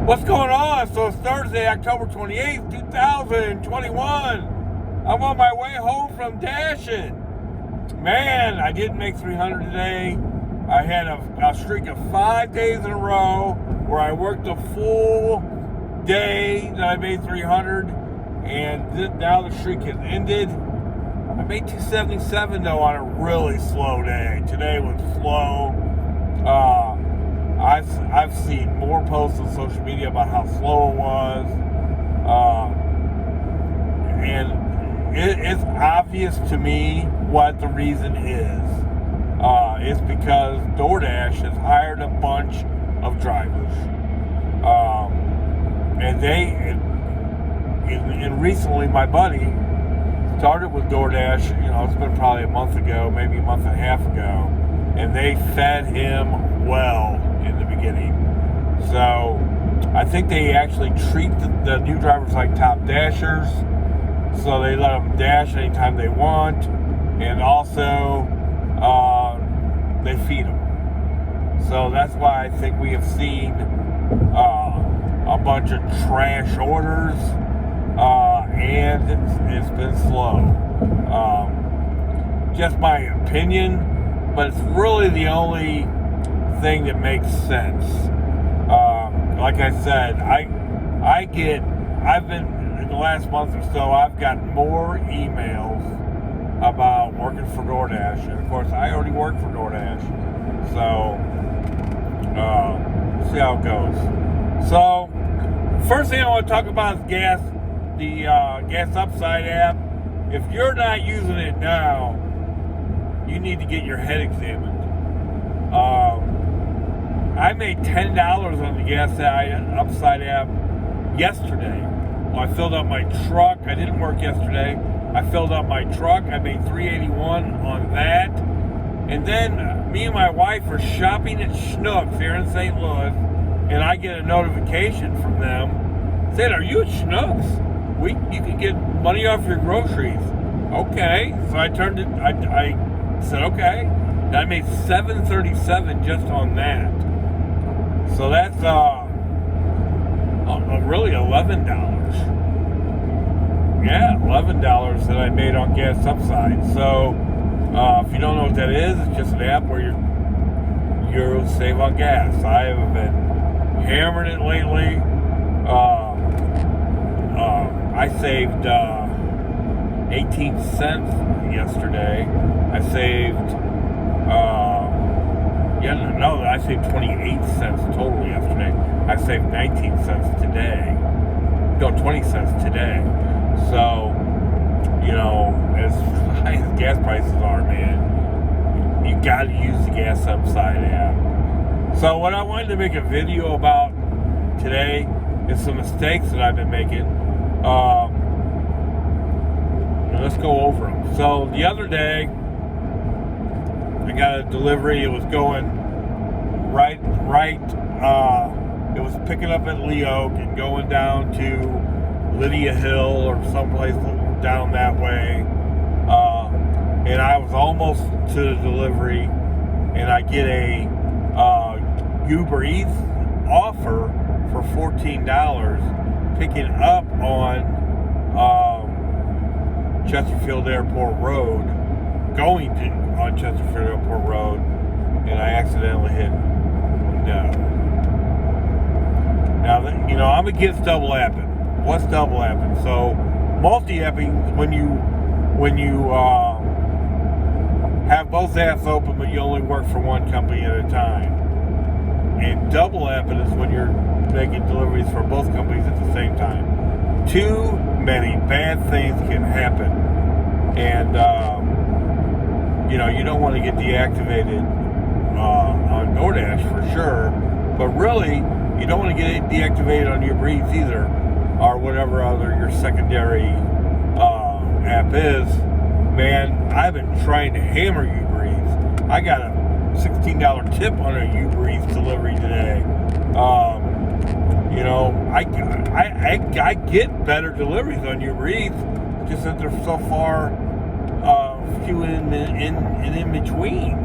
What's going on? So it's Thursday, October 28th, 2021. I'm on my way home from dashing. Man, I didn't make 300 today. I had a streak of 5 days in a row where I worked a full day that I made 300, and now the streak has ended. I made 277 though on a really slow day. Today was slow. I've seen more posts on social media about how slow it was, and it's obvious to me what the reason is. It's because DoorDash has hired a bunch of drivers, and recently my buddy started with DoorDash. It's been probably a month ago, maybe a month and a half ago, and they fed him well in the beginning. So I think they actually treat the new drivers like top dashers, so they let them dash anytime they want, and also they feed them. So that's why I think we have seen a bunch of trash orders, and it's been slow. Just my opinion, but it's really the only thing that makes sense. Like I said, I've been in the last month or so, I've gotten more emails about working for DoorDash, and of course I already work for DoorDash, so we'll see how it goes. So first thing I want to talk about is the GetUpside app. If you're not using it now, you need to get your head examined. I made $10 on the GetUpside app yesterday. Well, I filled up my truck. I didn't work yesterday. I filled up my truck. I made $381 on that. And then me and my wife are shopping at Schnucks here in St. Louis, and I get a notification from them saying, "Are you at Schnucks? You can get money off your groceries." Okay. So I turned it. I said okay. And I made $737 just on that. So that's really $11. Yeah, $11 that I made on GetUpside. So if you don't know what that is, it's just an app where you save on gas. I have been hammering it lately. I saved 18 cents yesterday. I saved I saved 28 cents total yesterday. I saved 19 cents today. No, 20 cents today. So, as high as gas prices are, man, you got to use the GetUpside app. So what I wanted to make a video about today is some mistakes that I've been making. Let's go over them. So the other day, I got a delivery. It was going right. It was picking up at Lee Oak and going down to Lydia Hill or someplace down that way. And I was almost to the delivery, and I get a Uber Eats offer for $14 picking up on Chesterfield Airport Road, going on Chesterfield Airport Road, and I accidentally hit no. Now, I'm against double apping. What's double apping? So, multi-apping when you have both apps open, but you only work for one company at a time. And double apping is when you're making deliveries for both companies at the same time. Too many bad things can happen, and you don't want to get deactivated on DoorDash for sure, but really you don't want to get it deactivated on Uber Eats either, or whatever other your secondary app is. Man, I've been trying to hammer Uber Eats. I got a $16 tip on a Uber Eats delivery today. I get better deliveries on Uber Eats, just that they're so far few in between.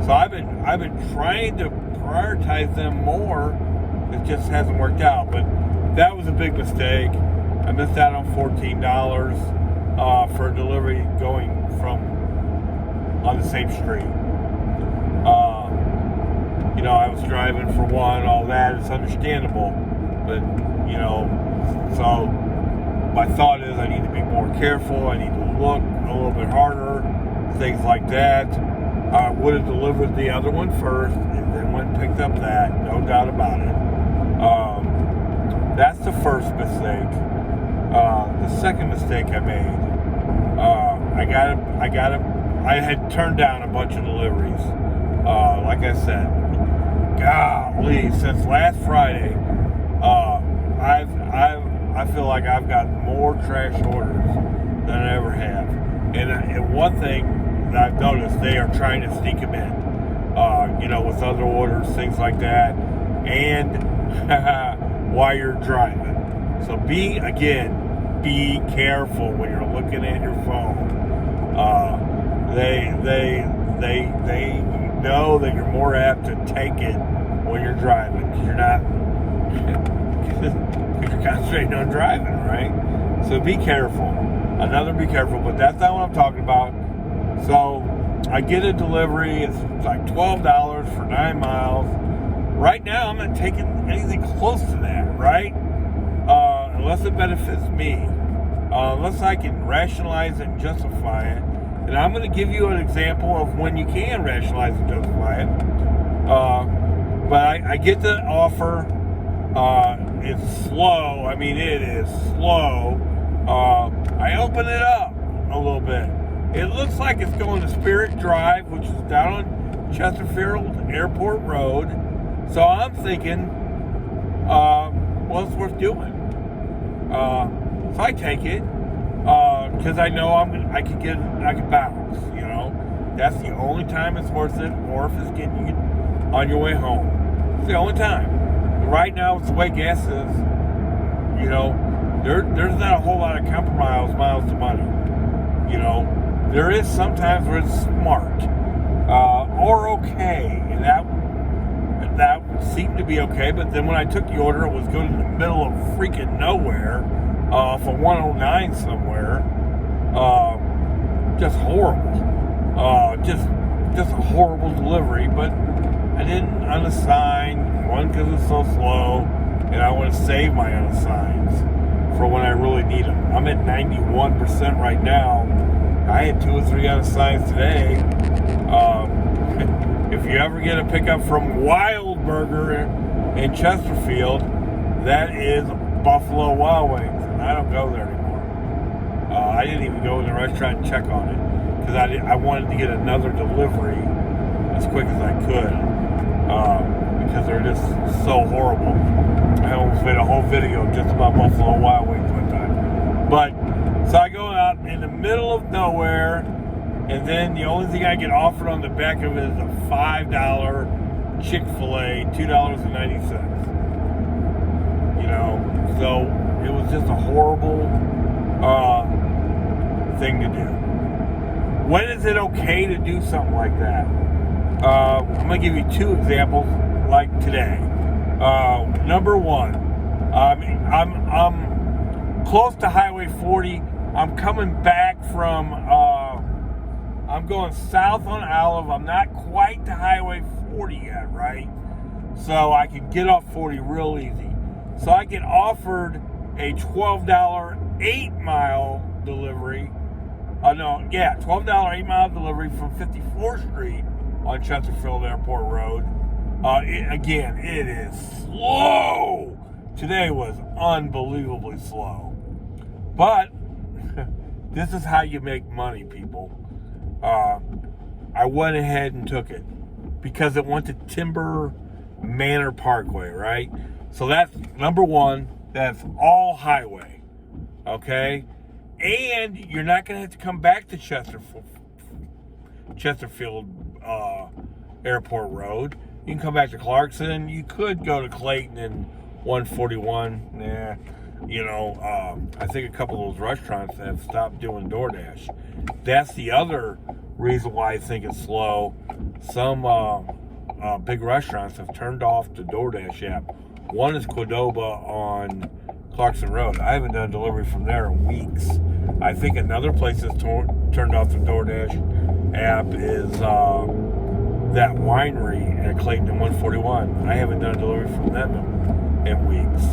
So I've been trying to prioritize them more. It just hasn't worked out. But that was a big mistake. I missed out on $14 for a delivery going from on the same street. I was driving for one, all that. It's understandable. But, so my thought is I need to be more careful. I need to look a little bit harder, things like that. I would have delivered the other one first and then went and picked up that, no doubt about it. That's the first mistake. The second mistake I made, I had turned down a bunch of deliveries. Like I said, golly, since last Friday, I feel like I've got more trash orders than I ever have. And one thing that I've noticed, they are trying to sneak them in, with other orders, things like that, and while you're driving. So be careful when you're looking at your phone. They know that you're more apt to take it when you're driving because you're concentrating on driving, right? So be careful. Be careful, but that's not what I'm talking about. So I get a delivery. It's like $12 for 9 miles. Right now, I'm not taking anything close to that, right? Unless it benefits me. Unless I can rationalize it and justify it. And I'm going to give you an example of when you can rationalize and justify it. But I get the offer. It's slow. I mean, it is slow. I open it up a little bit. It looks like it's going to Spirit Drive, which is down on Chesterfield Airport Road. So I'm thinking, well, it's worth doing. So I take it because I know I can bounce. That's the only time it's worth it, or if it's getting you on your way home. It's the only time. Right now, it's the way gas is. There's not a whole lot of compromise miles to money. There is sometimes where it's smart or okay, and that seemed to be okay. But then when I took the order, it was going in the middle of freaking nowhere, for 109 somewhere. Just horrible. Just a horrible delivery. But I didn't unassign, one because it's so slow, and I want to save my unassigns for when I really need them. I'm at 91% right now. I had 2 or 3 unassigns today. If you ever get a pickup from Wild Burger in Chesterfield, that is Buffalo Wild Wings, and I don't go there anymore. I didn't even go in the restaurant and check on it because I wanted to get another delivery as quick as I could because they're just so horrible. I almost made a whole video just about Buffalo Wild Wings one time. But so I go out in the middle of nowhere, and then the only thing I get offered on the back of it is a $5 Chick-fil-A, $2.90. So it was just a horrible thing to do. When is it okay to do something like that? I'm going to give you 2 examples like today. Number one, I'm close to Highway 40. I'm coming back from, I'm going south on Olive. I'm not quite to Highway 40 yet, right? So I can get off 40 real easy. So I get offered a $12 8-mile delivery. $12 8-mile delivery from 54th Street on Chesterfield Airport Road. It is slow. Today was unbelievably slow. But this is how you make money, people. I went ahead and took it because it went to Timber Manor Parkway, right? So that's number one. That's all highway, okay? And you're not going to have to come back to Chesterfield Airport Road. You can come back to Clarkson. You could go to Clayton and 141. I think a couple of those restaurants have stopped doing DoorDash. That's the other reason why I think it's slow. Some big restaurants have turned off the DoorDash app. One is Qdoba on Clarkson Road. I haven't done a delivery from there in weeks. I think another place that's turned off the DoorDash app is that winery at Clayton and 141. I haven't done a delivery from them in weeks.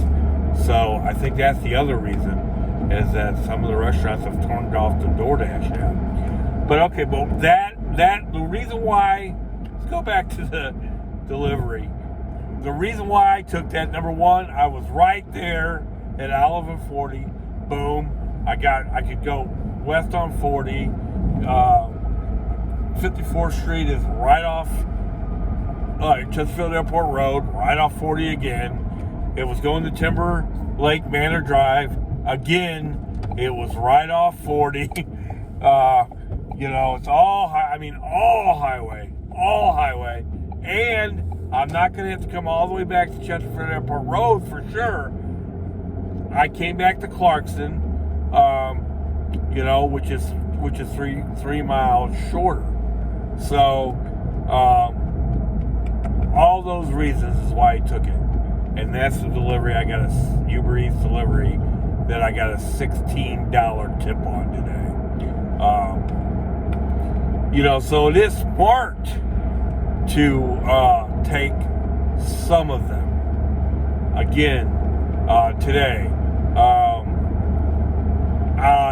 So I think that's the other reason, is that some of the restaurants have turned off the DoorDash app. But okay, but the reason why, let's go back to the delivery. The reason why I took that, number one, I was right there at Olive and 40. Boom. I could go west on 40. 54th Street is right off Chesterfield Airport Road, right off 40 again. It was going to Timber Lake Manor Drive. Again, it was right off 40. It's all highway. And I'm not going to have to come all the way back to Chesterfield Airport Road for sure. I came back to Clarkson, which is 3 miles shorter. So, all those reasons is why I took it. And that's the delivery. I got a Uber Eats delivery that I got a $16 tip on today. So it is smart to take some of them. Again, today,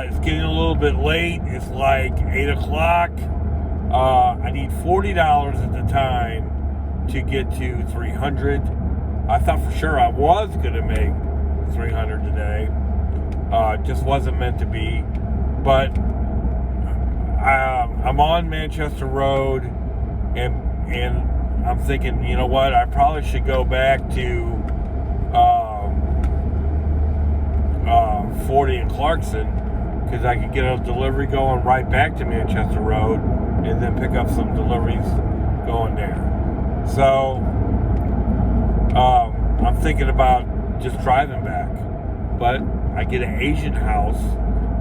it's getting a little bit late. It's like 8 o'clock. I need $40 at the time to get to 300. I thought for sure I was going to make 300 today. It just wasn't meant to be. But I'm on Manchester Road, and I'm thinking, you know what? I probably should go back to 40 in Clarkson, because I could get a delivery going right back to Manchester Road and then pick up some deliveries going there. So I'm thinking about just driving back. But I get an Asian House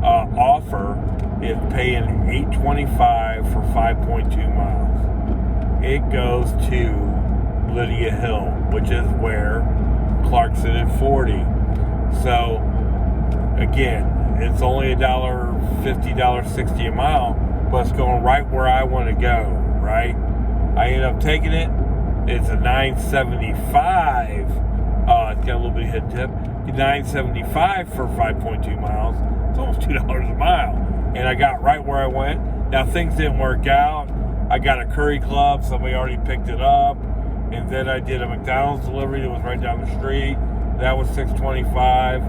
offer. It's paying $8.25 for 5.2 miles. It goes to Lydia Hill, which is where Clarkson and 40. So again, it's only $1.50, $1.60 a mile, but it's going right where I want to go, right? I end up taking it. It's a $9.75. It's got a little bit of hidden tip. $9.75 for 5.2 miles. It's almost $2 a mile. And I got right where I went. Now, things didn't work out. I got a Curry Club. Somebody already picked it up. And then I did a McDonald's delivery that was right down the street. That was $6.25.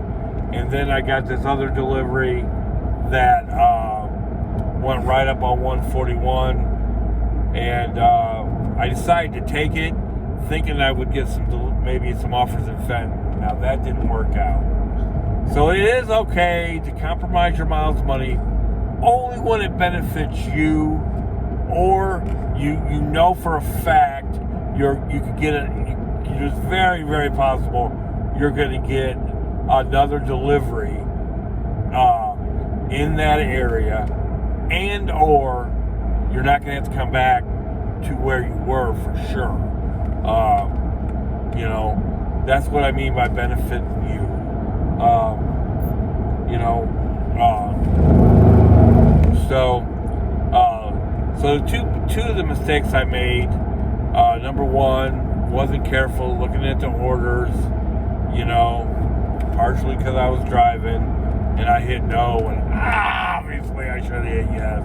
And then I got this other delivery that went right up on 141. And I decided to take it, thinking I would get maybe some offers in Fenton. Now, that didn't work out. So it is okay to compromise your miles money only when it benefits you, or you know for a fact you could get it. It's very, very possible you're going to get another delivery in that area, and or you're not going to have to come back to where you were for sure. That's what I mean by benefiting you. So two of the mistakes I made. Number one, wasn't careful looking at the orders. Partially because I was driving and I hit no, and obviously I should have hit yes.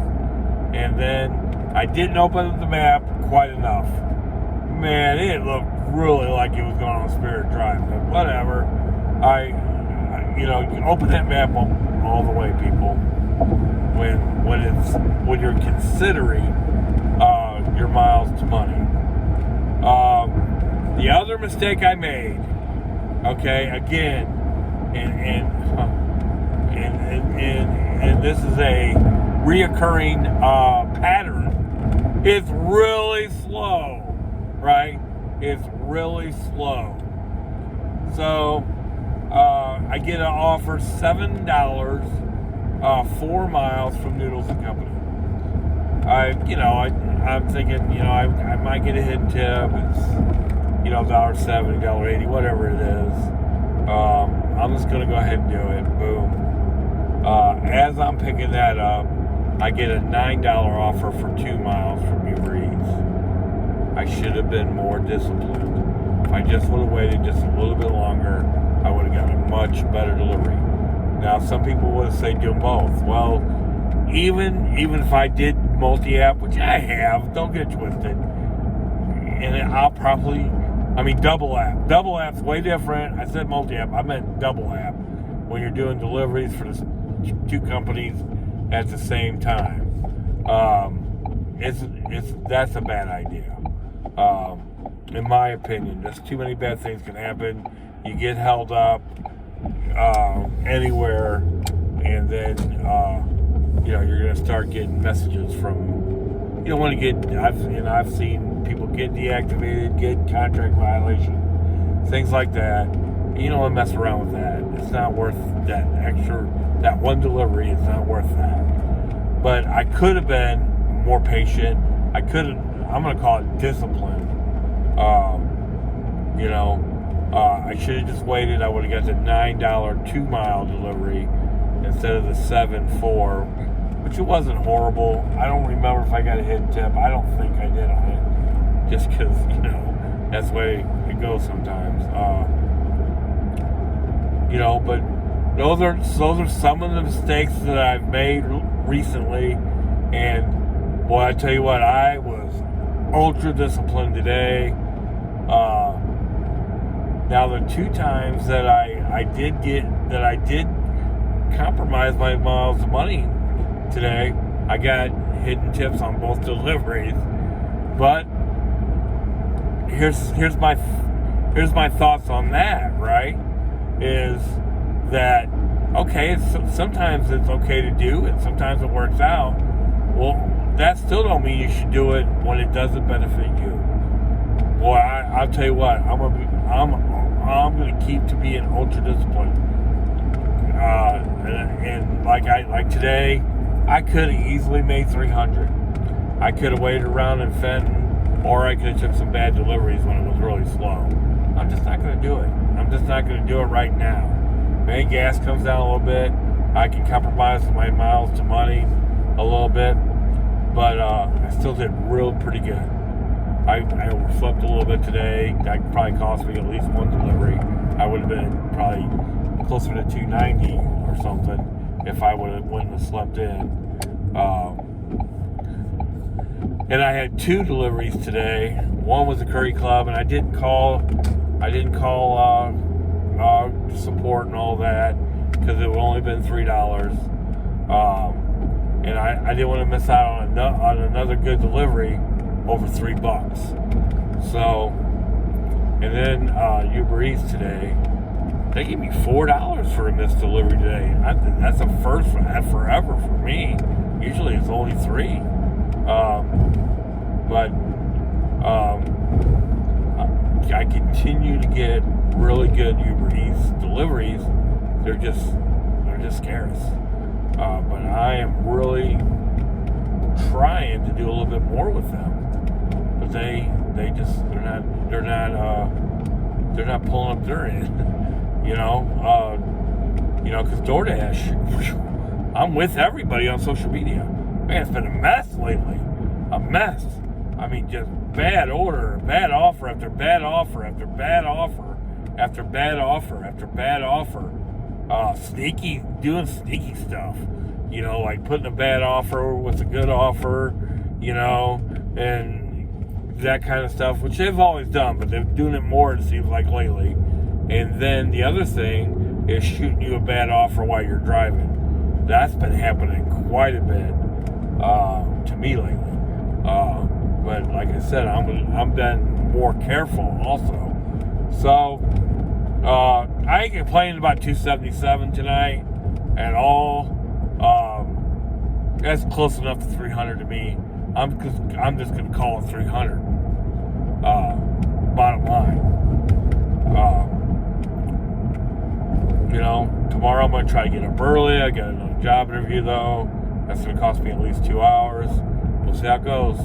And then I didn't open up the map quite enough. Man, it looked really like it was going on Spirit Drive, but whatever. You open that map all the way, people. When you're considering your miles to money. The other mistake I made, okay, again, and this is a reoccurring pattern. It's really slow, right? It's really slow. So I get an offer $7, 4 miles from Noodles and Company. I I'm thinking, I might get a hidden tip. It's, $1.70, $1.80, whatever it is. I'm just going to go ahead and do it. Boom. As I'm picking that up, I get a $9 offer for 2 miles from Uber Eats. I should have been more disciplined. If I just would have waited just a little bit longer, I would have gotten a much better delivery. Now, some people would say do them both. Well, even if I did multi-app, which I have, don't get twisted, and I'll probably, double app. Double app's way different. I said multi-app, I meant double app. When you're doing deliveries for the 2 companies at the same time, that's a bad idea. In my opinion, there's too many bad things can happen. You get held up anywhere, and then you're going to start getting messages from. You don't want to get. I've seen people get deactivated, get contract violation, things like that. You don't want to mess around with that. It's not worth that extra. That one delivery is not worth that. But I could have been more patient. I'm going to call it discipline. I should have just waited. I would have got the $9 2-mile delivery instead of the 7.4, which it wasn't horrible. I don't remember if I got a hidden tip. I don't think I did on it, just because that's the way it goes sometimes. But those are some of the mistakes that I've made recently, and boy, I tell you what, I was ultra disciplined today. Now the 2 times that I did compromise my miles of money today, I got hidden tips on both deliveries. But here's my thoughts on that. Right? Is that okay? Sometimes it's okay to do, and sometimes it works out. Well, that still don't mean you should do it when it doesn't benefit you. Boy, I'll tell you what, I'm gonna keep to being ultra disciplined. And like today, I could have easily made 300. I could have waited around in Fenton, or I could have took some bad deliveries when it was really slow. I'm just not gonna do it. I'm just not gonna do it right now. Maybe gas comes down a little bit, I can compromise my miles to money a little bit, but I still did pretty good. I overslept a little bit today. That probably cost me at least 1 delivery. I would have been probably closer to 290 or something if I wouldn't have slept in. And I had 2 deliveries today. One was a Curry Club, and I didn't call support and all that because it would only been $3. And I didn't want to miss out on another good delivery over $3. So, and then Uber Eats today, they gave me $4 for a missed delivery today. That's a first forever for me. Usually it's only $3. But I continue to get really good Uber Eats deliveries. They're just scarce. But I am really trying to do a little bit more with them. But they're not pulling up their end. Because DoorDash, I'm with everybody on social media. Man, it's been a mess lately. A mess. Just bad order, bad offer after bad offer after bad offer after bad offer after bad offer. Doing sneaky stuff. Like putting a bad offer with a good offer, and that kind of stuff, which they've always done, but they're doing it more, it seems like, lately. And then the other thing is shooting you a bad offer while you're driving. That's been happening quite a bit to me lately. But like I said, I'm been more careful also. So I ain't complaining about 277 tonight at all. That's close enough to 300 to me. I'm just gonna call it 300. Bottom line. Tomorrow I'm gonna try to get up early. I got another job interview though. That's gonna cost me at least 2 hours. We'll see how it goes.